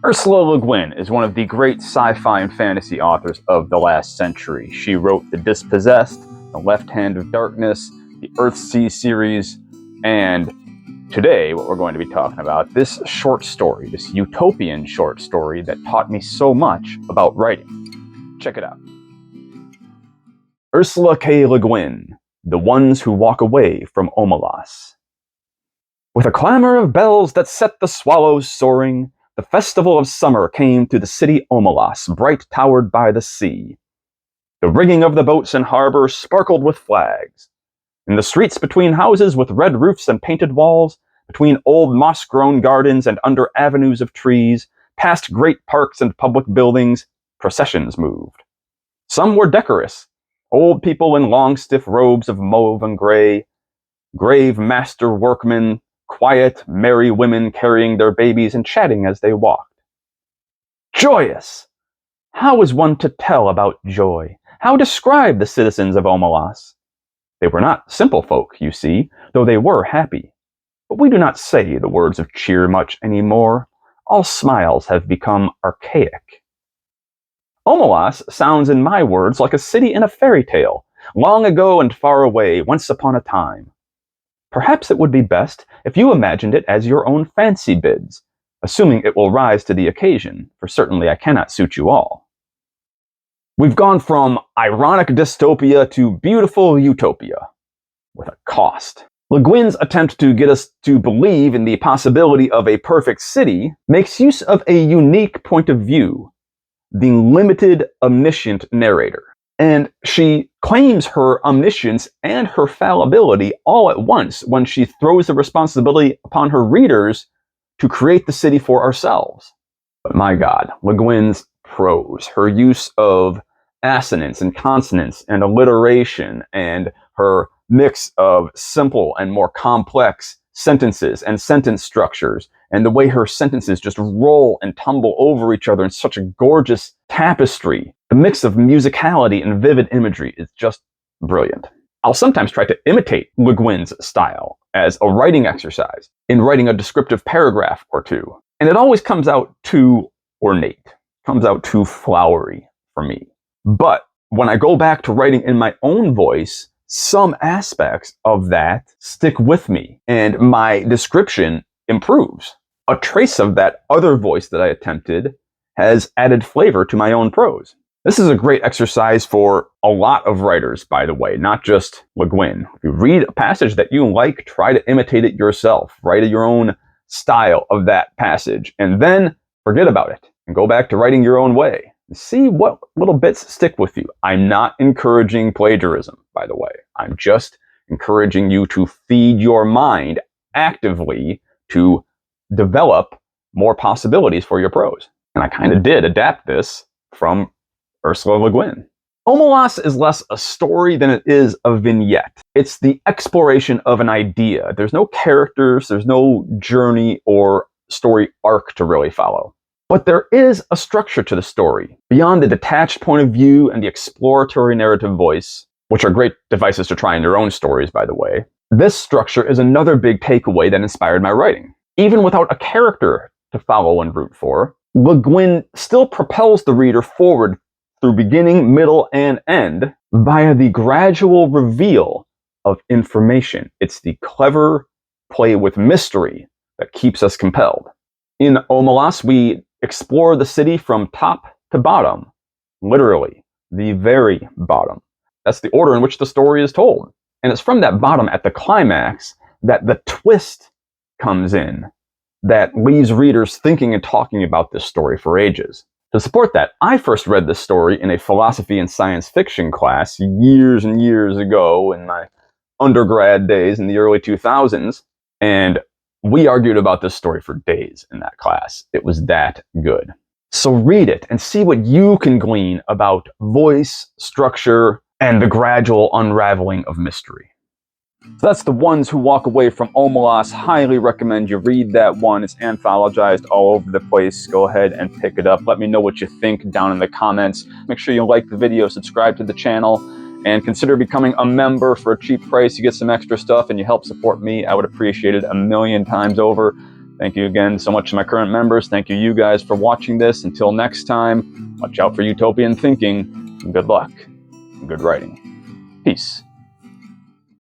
Ursula Le Guin is one of the great sci-fi and fantasy authors of the last century. She wrote The Dispossessed, The Left Hand of Darkness, the Earthsea series, and today what we're going to be talking about, this short story, this utopian short story that taught me so much about writing. Check it out. Ursula K. Le Guin, The Ones Who Walk Away from Omelas. With a clamor of bells that set the swallows soaring, the festival of summer came to the city Omelas, bright towered by the sea. The rigging of the boats in harbor sparkled with flags. In the streets between houses with red roofs and painted walls, between old moss-grown gardens and under avenues of trees, past great parks and public buildings, processions moved. Some were decorous, old people in long stiff robes of mauve and gray, grave master workmen, quiet, merry women carrying their babies and chatting as they walked. Joyous! How is one to tell about joy? How describe the citizens of Omelas? They were not simple folk, you see, though they were happy. But we do not say the words of cheer much anymore. All smiles have become archaic. Omelas sounds in my words like a city in a fairy tale, long ago and far away, once upon a time. Perhaps it would be best if you imagined it as your own fancy bids, assuming it will rise to the occasion, for certainly I cannot suit you all. We've gone from ironic dystopia to beautiful utopia, with a cost. Le Guin's attempt to get us to believe in the possibility of a perfect city makes use of a unique point of view, the limited, omniscient narrator. And she claims her omniscience and her fallibility all at once when she throws the responsibility upon her readers to create the city for ourselves. But my God, Le Guin's prose, her use of assonance and consonance and alliteration, and her mix of simple and more complex sentences and sentence structures, and the way her sentences just roll and tumble over each other in such a gorgeous tapestry. The mix of musicality and vivid imagery is just brilliant. I'll sometimes try to imitate Le Guin's style as a writing exercise in writing a descriptive paragraph or two. And it always comes out too ornate, comes out too flowery for me. But when I go back to writing in my own voice, some aspects of that stick with me and my description improves. A trace of that other voice that I attempted has added flavor to my own prose. This is a great exercise for a lot of writers, by the way, not just Le Guin. If you read a passage that you like, try to imitate it yourself. Write your own style of that passage, and then forget about it and go back to writing your own way. See what little bits stick with you. I'm not encouraging plagiarism, by the way. I'm just encouraging you to feed your mind actively to develop more possibilities for your prose. And I kind of did adapt this from Ursula Le Guin. Omelas is less a story than it is a vignette. It's the exploration of an idea. There's no characters, there's no journey or story arc to really follow. But there is a structure to the story, beyond the detached point of view and the exploratory narrative voice, which are great devices to try in your own stories, by the way. This structure is another big takeaway that inspired my writing. Even without a character to follow and root for, Le Guin still propels the reader forward through beginning, middle, and end via the gradual reveal of information. It's the clever play with mystery that keeps us compelled. In Omelas, we explore the city from top to bottom, literally, the very bottom. That's the order in which the story is told. And it's from that bottom at the climax that the twist comes in that leaves readers thinking and talking about this story for ages. To support that, I first read this story in a philosophy and science fiction class years and years ago in my undergrad days in the early 2000s, and we argued about this story for days in that class. It was that good. So read it and see what you can glean about voice, structure, and the gradual unraveling of mystery. So that's The Ones Who Walk Away from Omelas. Highly recommend you read that one. It's anthologized all over the place. Go ahead and pick it up. Let me know what you think down in the comments. Make sure you like the video, subscribe to the channel, and consider becoming a member for a cheap price. You get some extra stuff and you help support me. I would appreciate it a million times over. Thank you again so much to my current members. Thank you guys for watching this. Until next time, watch out for utopian thinking. Good luck and good writing. Peace.